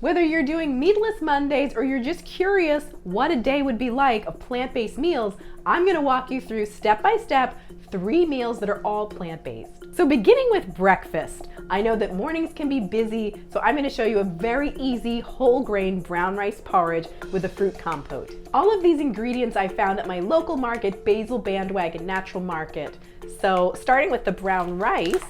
Whether you're doing meatless Mondays or you're just curious what a day would be like of plant-based meals, I'm gonna walk you through step by step 3 meals that are all plant-based. So beginning with breakfast, I know that mornings can be busy, so I'm gonna show you a very easy whole grain brown rice porridge with a fruit compote. All of these ingredients I found at my local market, Basil Bandwagon Natural Market. So starting with the brown rice,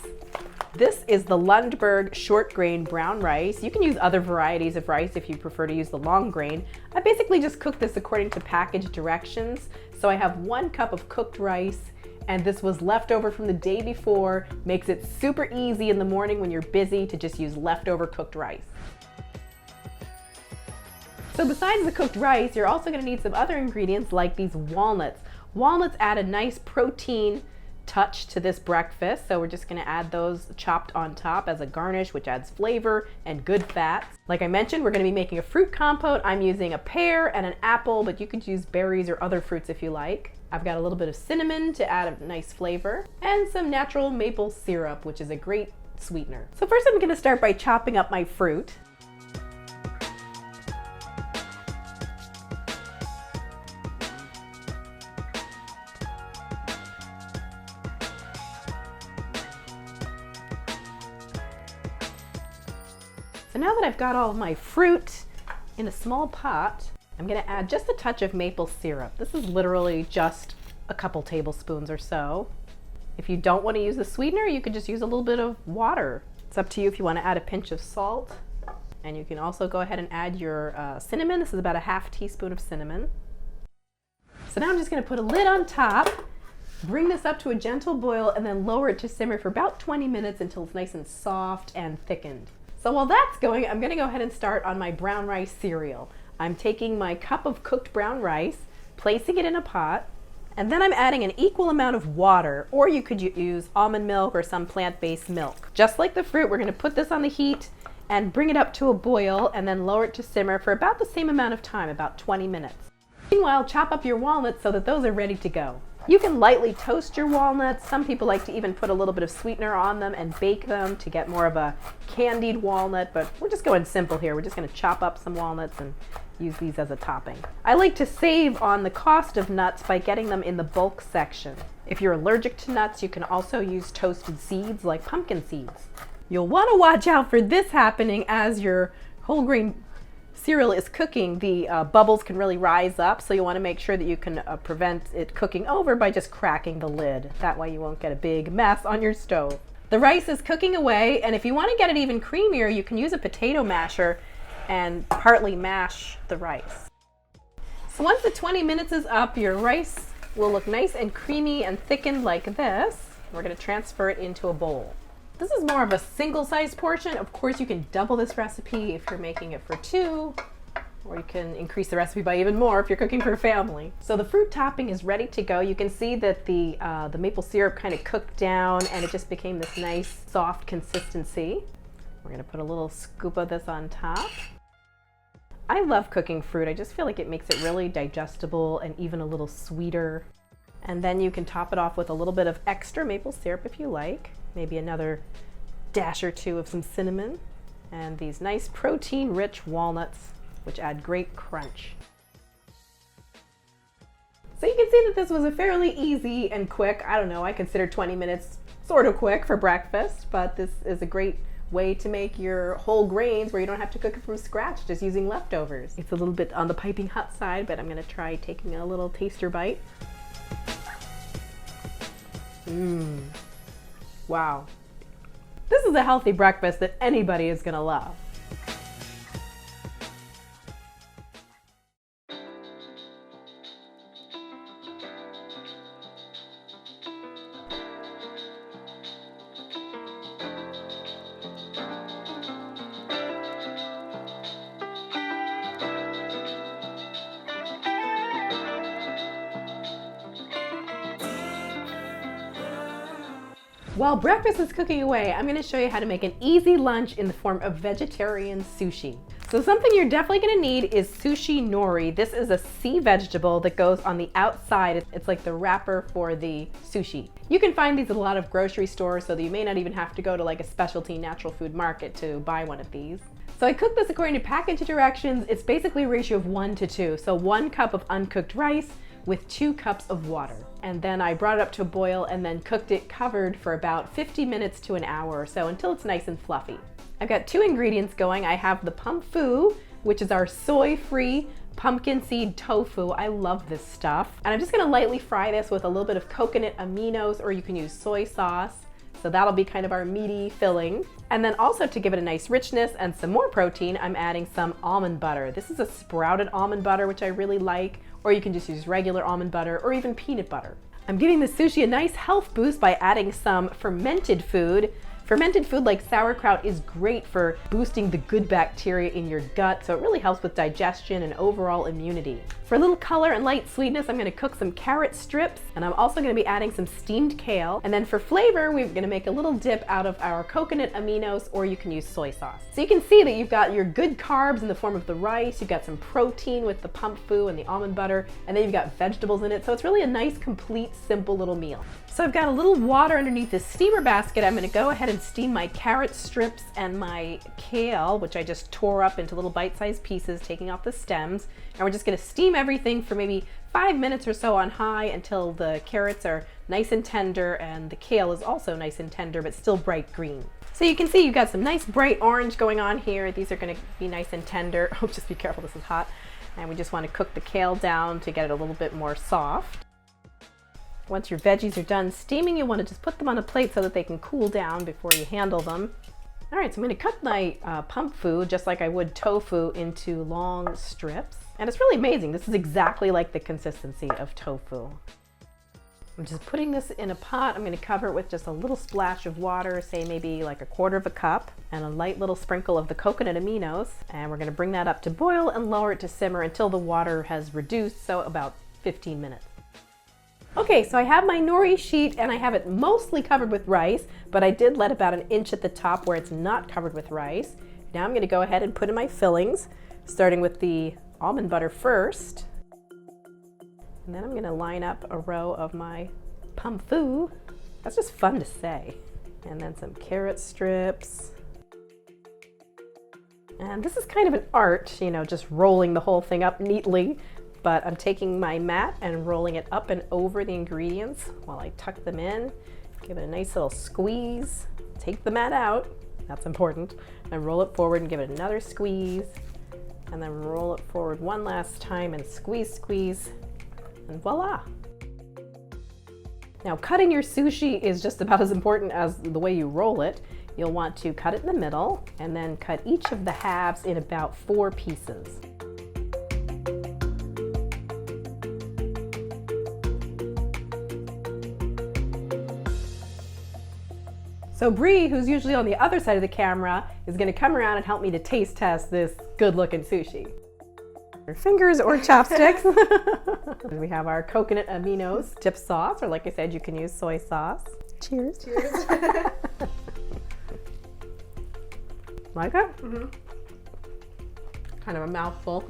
this is the Lundberg short grain brown rice. You can use other varieties of rice if you prefer to use the long grain. I basically just cook this according to package directions. So I have 1 cup of cooked rice, and this was leftover from the day before. Makes it super easy in the morning when you're busy to just use leftover cooked rice. So besides the cooked rice, you're also gonna need some other ingredients like these walnuts. Walnuts add a nice protein touch to this breakfast, so we're just gonna add those chopped on top as a garnish, which adds flavor and good fats. Like I mentioned, we're gonna be making a fruit compote. I'm using a pear and an apple, but you could use berries or other fruits if you like. I've got a little bit of cinnamon to add a nice flavor, and some natural maple syrup, which is a great sweetener. So first I'm gonna start by chopping up my fruit. So now that I've got all of my fruit in a small pot, I'm gonna add just a touch of maple syrup. This is literally just a couple tablespoons or so. If you don't want to use the sweetener, you could just use a little bit of water. It's up to you if you want to add a pinch of salt. And you can also go ahead and add your cinnamon. This is about a ½ teaspoon of cinnamon. So now I'm just gonna put a lid on top, bring this up to a gentle boil, and then lower it to simmer for about 20 minutes until it's nice and soft and thickened. So while that's going, I'm gonna go ahead and start on my brown rice cereal. I'm taking my cup of cooked brown rice, placing it in a pot, and then I'm adding an equal amount of water, or you could use almond milk or some plant-based milk. Just like the fruit, we're gonna put this on the heat and bring it up to a boil and then lower it to simmer for about the same amount of time, about 20 minutes. Meanwhile, chop up your walnuts so that those are ready to go. You can lightly toast your walnuts. Some people like to even put a little bit of sweetener on them and bake them to get more of a candied walnut, but we're just going simple here. We're just gonna chop up some walnuts and use these as a topping. I like to save on the cost of nuts by getting them in the bulk section. If you're allergic to nuts, you can also use toasted seeds like pumpkin seeds. You'll wanna watch out for this happening as your whole grain cereal is cooking. The bubbles can really rise up, so you want to make sure that you can prevent it cooking over by just cracking the lid. That way you won't get a big mess on your stove. The rice is cooking away, and if you want to get it even creamier, you can use a potato masher and partly mash the rice. So once the 20 minutes is up, your rice will look nice and creamy and thickened like this. We're going to transfer it into a bowl. This is more of a single-sized portion. Of course, you can double this recipe if you're making it for 2, or you can increase the recipe by even more if you're cooking for a family. So the fruit topping is ready to go. You can see that the maple syrup kind of cooked down and it just became this nice, soft consistency. We're gonna put a little scoop of this on top. I love cooking fruit. I just feel like it makes it really digestible and even a little sweeter. And then you can top it off with a little bit of extra maple syrup if you like. Maybe another dash or 2 of some cinnamon, and these nice protein-rich walnuts, which add great crunch. So you can see that this was a fairly easy and quick, I don't know, I consider 20 minutes sort of quick for breakfast, but this is a great way to make your whole grains where you don't have to cook it from scratch, just using leftovers. It's a little bit on the piping hot side, but I'm gonna try taking a little taster bite. Wow. This is a healthy breakfast that anybody is gonna love. While breakfast is cooking away, I'm going to show you how to make an easy lunch in the form of vegetarian sushi. So something you're definitely going to need is sushi nori. This is a sea vegetable that goes on the outside. It's like the wrapper for the sushi. You can find these at a lot of grocery stores, so that you may not even have to go to like a specialty natural food market to buy one of these. So I cooked this according to package directions. It's basically a ratio of 1 to 2. So 1 cup of uncooked rice with 2 cups of water. And then I brought it up to a boil and then cooked it covered for about 50 minutes to an hour or so until it's nice and fluffy. I've got 2 ingredients going. I have the pumfu, which is our soy-free pumpkin seed tofu. I love this stuff. And I'm just gonna lightly fry this with a little bit of coconut aminos, or you can use soy sauce. So that'll be kind of our meaty filling. And then also to give it a nice richness and some more protein, I'm adding some almond butter. This is a sprouted almond butter, which I really like, or you can just use regular almond butter or even peanut butter. I'm giving the sushi a nice health boost by adding some fermented food. Fermented food like sauerkraut is great for boosting the good bacteria in your gut, so it really helps with digestion and overall immunity. For a little color and light sweetness, I'm gonna cook some carrot strips, and I'm also gonna be adding some steamed kale. And then for flavor, we're gonna make a little dip out of our coconut aminos, or you can use soy sauce. So you can see that you've got your good carbs in the form of the rice, you've got some protein with the pumfu and the almond butter, and then you've got vegetables in it, so it's really a nice, complete, simple little meal. So I've got a little water underneath this steamer basket. I'm gonna go ahead and steam my carrot strips and my kale, which I just tore up into little bite-sized pieces, taking off the stems. And we're just gonna steam everything for maybe 5 minutes or so on high until the carrots are nice and tender and the kale is also nice and tender, but still bright green. So you can see you've got some nice bright orange going on here. These are gonna be nice and tender. Oh, just be careful, this is hot. And we just wanna cook the kale down to get it a little bit more soft. Once your veggies are done steaming, you want to just put them on a plate so that they can cool down before you handle them. All right, so I'm going to cut my pumfu just like I would tofu into long strips. And it's really amazing. This is exactly like the consistency of tofu. I'm just putting this in a pot. I'm going to cover it with just a little splash of water, say maybe like 1/4 cup, and a light little sprinkle of the coconut aminos. And we're going to bring that up to boil and lower it to simmer until the water has reduced, so about 15 minutes. Okay, so I have my nori sheet and I have it mostly covered with rice, but I did let about 1 inch at the top where it's not covered with rice. Now I'm going to go ahead and put in my fillings, starting with the almond butter first. And then I'm going to line up a row of my pumfu. That's just fun to say. And then some carrot strips. And this is kind of an art, you know, just rolling the whole thing up neatly. But I'm taking my mat and rolling it up and over the ingredients while I tuck them in. Give it a nice little squeeze. Take the mat out, that's important. And roll it forward and give it another squeeze. And then roll it forward one last time and squeeze, squeeze, and voila. Now cutting your sushi is just about as important as the way you roll it. You'll want to cut it in the middle and then cut each of the halves in about 4 pieces. So Bree, who's usually on the other side of the camera, is gonna come around and help me to taste test this good looking sushi. Your fingers or chopsticks. We have our coconut aminos dip sauce, or like I said, you can use soy sauce. Cheers. Cheers. Like it? Mm-hmm. Kind of a mouthful.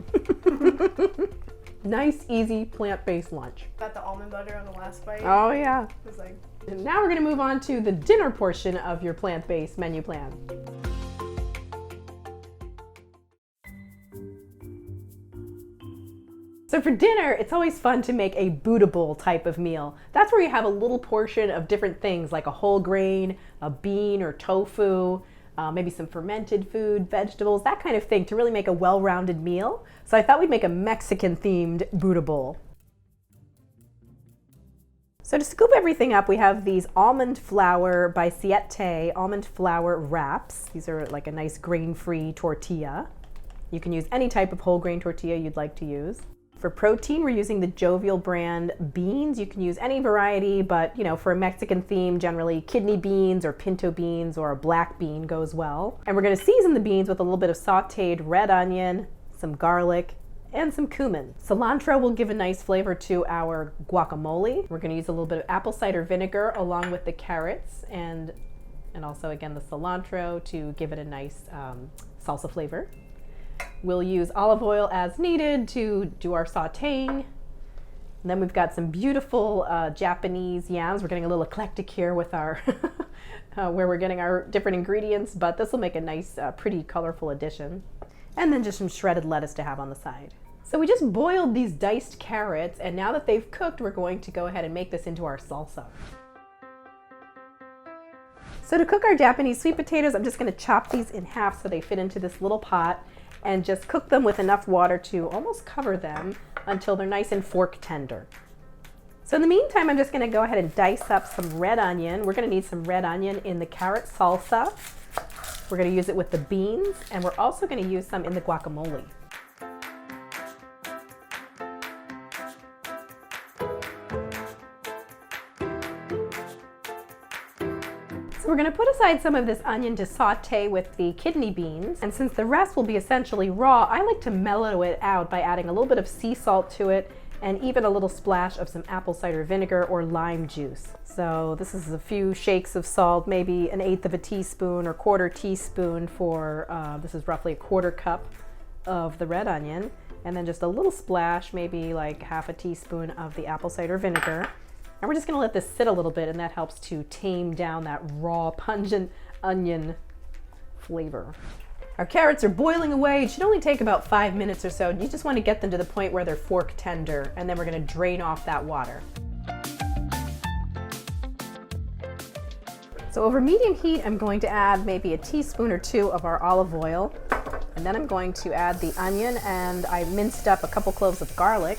Nice, easy, plant-based lunch. Got the almond butter on the last bite. Oh yeah. It was like... And now we're gonna move on to the dinner portion of your plant-based menu plan. So for dinner, it's always fun to make a bootable type of meal. That's where you have a little portion of different things like a whole grain, a bean or tofu, maybe some fermented food, vegetables, that kind of thing to really make a well-rounded meal. So I thought we'd make a Mexican-themed bootable. So to scoop everything up, we have these almond flour by Siete almond flour wraps. These are like a nice grain-free tortilla. You can use any type of whole grain tortilla you'd like to use. For protein, we're using the Jovial brand beans. You can use any variety, but you know, for a Mexican theme, generally kidney beans or pinto beans or a black bean goes well. And we're gonna season the beans with a little bit of sauteed red onion, some garlic, and some cumin. Cilantro will give a nice flavor to our guacamole. We're gonna use a little bit of apple cider vinegar along with the carrots and also again the cilantro to give it a nice salsa flavor. We'll use olive oil as needed to do our sauteing. And then we've got some beautiful Japanese yams. We're getting a little eclectic here with our where we're getting our different ingredients, but this will make a nice, pretty colorful addition. And then just some shredded lettuce to have on the side. So we just boiled these diced carrots, and now that they've cooked, we're going to go ahead and make this into our salsa. So to cook our Japanese sweet potatoes, I'm just going to chop these in half so they fit into this little pot and just cook them with enough water to almost cover them until they're nice and fork tender. So in the meantime, I'm just going to go ahead and dice up some red onion. We're going to need some red onion in the carrot salsa. We're going to use it with the beans, and we're also going to use some in the guacamole. So we're going to put aside some of this onion to saute with the kidney beans, and since the rest will be essentially raw, I like to mellow it out by adding a little bit of sea salt to it and even a little splash of some apple cider vinegar or lime juice. So this is a few shakes of salt, maybe 1/8 of a teaspoon or 1/4 teaspoon for, this is roughly 1/4 cup of the red onion, and then just a little splash, maybe like 1/2 teaspoon of the apple cider vinegar. And we're just going to let this sit a little bit, and that helps to tame down that raw, pungent onion flavor. Our carrots are boiling away. It should only take about 5 minutes or so. You just want to get them to the point where they're fork tender, and then we're going to drain off that water. So over medium heat, I'm going to add maybe 1 teaspoon or 2 of our olive oil, and then I'm going to add the onion, and I minced up a couple cloves of garlic.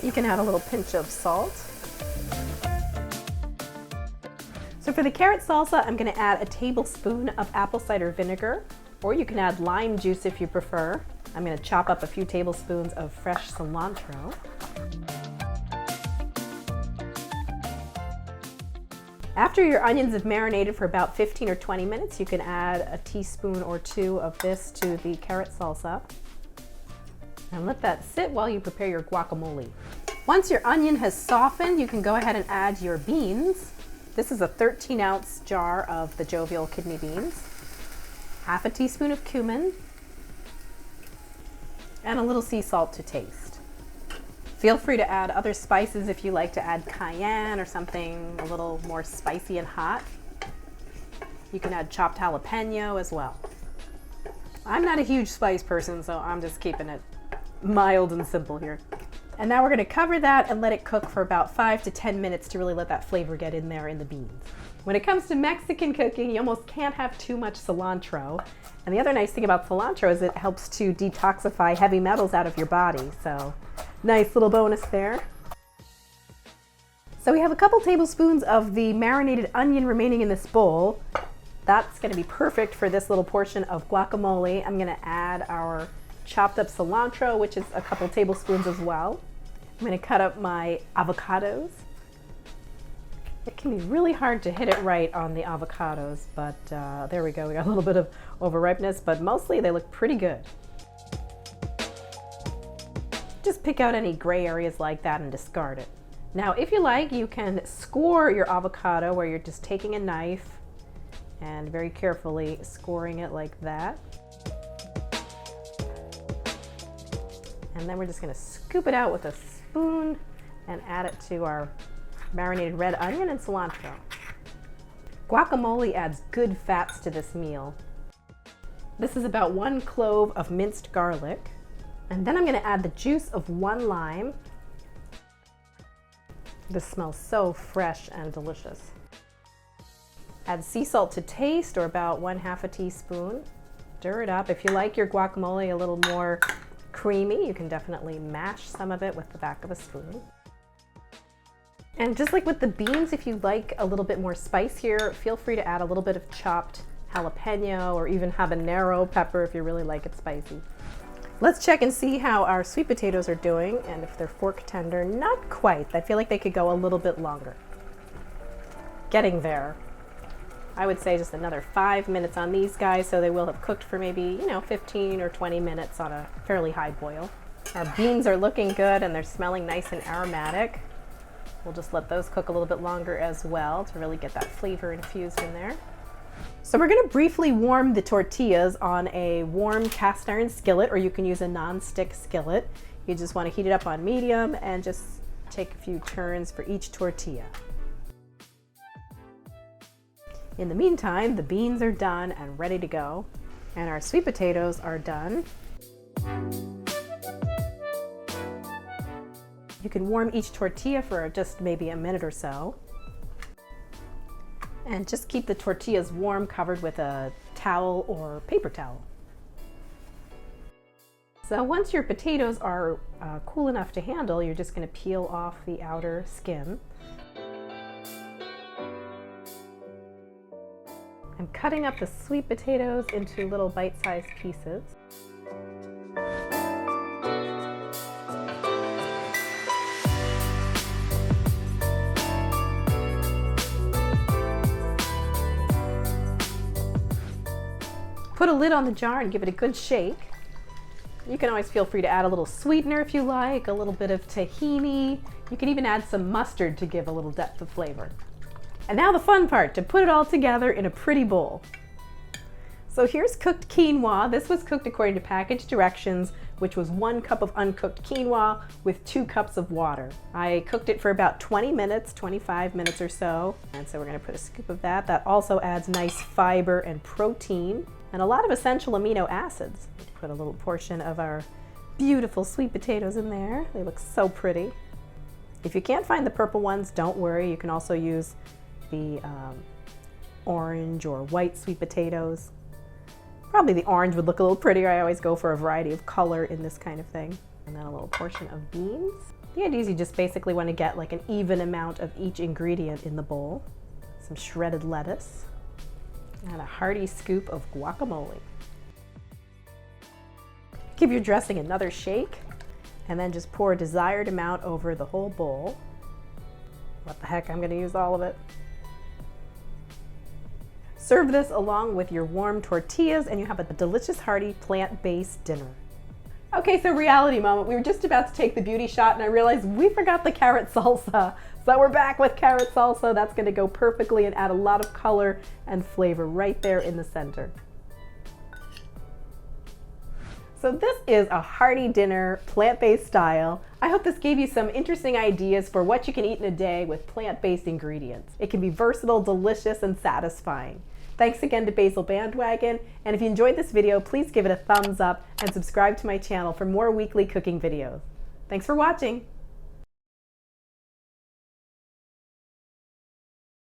You can add a little pinch of salt. So for the carrot salsa, I'm going to add 1 tablespoon of apple cider vinegar, or you can add lime juice if you prefer. I'm going to chop up a few tablespoons of fresh cilantro. After your onions have marinated for about 15 or 20 minutes, you can add 1 teaspoon or 2 of this to the carrot salsa. And let that sit while you prepare your guacamole. Once your onion has softened, you can go ahead and add your beans. This is a 13-ounce jar of the jovial kidney beans, 1/2 teaspoon of cumin, and a little sea salt to taste. Feel free to add other spices if you like to add cayenne or something a little more spicy and hot. You can add chopped jalapeno as well. I'm not a huge spice person, so I'm just keeping it mild and simple here. And now we're going to cover that and let it cook for about 5 to 10 minutes to really let that flavor get in there in the beans. When it comes to Mexican cooking, you almost can't have too much cilantro. And the other nice thing about cilantro is it helps to detoxify heavy metals out of your body. So nice little bonus there. So we have a couple tablespoons of the marinated onion remaining in this bowl. That's going to be perfect for this little portion of guacamole. I'm going to add our chopped up cilantro, which is a couple tablespoons as well. I'm going to cut up my avocados. It can be really hard to hit it right on the avocados, but there we go. We got a little bit of overripeness, but mostly they look pretty good. Just pick out any gray areas like that and discard it. Now, if you like, you can score your avocado where you're just taking a knife and very carefully scoring it like that. And then we're just going to scoop it out with a spoon and add it to our marinated red onion and cilantro. Guacamole adds good fats to this meal. This is about 1 clove of minced garlic. And then I'm going to add the juice of 1 lime. This smells so fresh and delicious. Add sea salt to taste, or about 1/2 teaspoon. Stir it up. If you like your guacamole a little more creamy, you can definitely mash some of it with the back of a spoon. And just like with the beans, if you like a little bit more spice here, feel free to add a little bit of chopped jalapeno or even habanero pepper if you really like it spicy. Let's check and see how our sweet potatoes are doing, and if they're fork tender. Not quite. I feel like they could go a little bit longer. Getting there. I would say just another 5 minutes on these guys, so they will have cooked for maybe, 15 or 20 minutes on a fairly high boil. Our beans are looking good and they're smelling nice and aromatic. We'll just let those cook a little bit longer as well to really get that flavor infused in there. So we're going to briefly warm the tortillas on a warm cast iron skillet, or you can use a non-stick skillet. You just want to heat it up on medium and just take a few turns for each tortilla. In the meantime, the beans are done and ready to go, and our sweet potatoes are done. You can warm each tortilla for just maybe a minute or so. And just keep the tortillas warm, covered with a towel or paper towel. So once your potatoes are cool enough to handle, you're just going to peel off the outer skin. I'm cutting up the sweet potatoes into little bite-sized pieces. Put a lid on the jar and give it a good shake. You can always feel free to add a little sweetener if you like, a little bit of tahini. You can even add some mustard to give a little depth of flavor. And now the fun part, to put it all together in a pretty bowl. So here's cooked quinoa. This was cooked according to package directions, which was 1 cup of uncooked quinoa with 2 cups of water. I cooked it for about 20 minutes, 25 minutes or so. And so we're gonna put a scoop of that. That also adds nice fiber and protein and a lot of essential amino acids. Put a little portion of our beautiful sweet potatoes in there. They look so pretty. If you can't find the purple ones, don't worry. You can also use the orange or white sweet potatoes. Probably the orange would look a little prettier. I always go for a variety of color in this kind of thing. And then a little portion of beans. The idea is you just basically want to get like an even amount of each ingredient in the bowl. Some shredded lettuce and a hearty scoop of guacamole. Give your dressing another shake and then just pour a desired amount over the whole bowl. What the heck, I'm going to use all of it. Serve this along with your warm tortillas and you have a delicious, hearty, plant-based dinner. Okay, so reality moment. We were just about to take the beauty shot and I realized we forgot the carrot salsa. So we're back with carrot salsa. That's going to go perfectly and add a lot of color and flavor right there in the center. So this is a hearty dinner, plant-based style. I hope this gave you some interesting ideas for what you can eat in a day with plant-based ingredients. It can be versatile, delicious, and satisfying. Thanks again to Basil Bandwagon, and if you enjoyed this video, please give it a thumbs up and subscribe to my channel for more weekly cooking videos. Thanks for watching.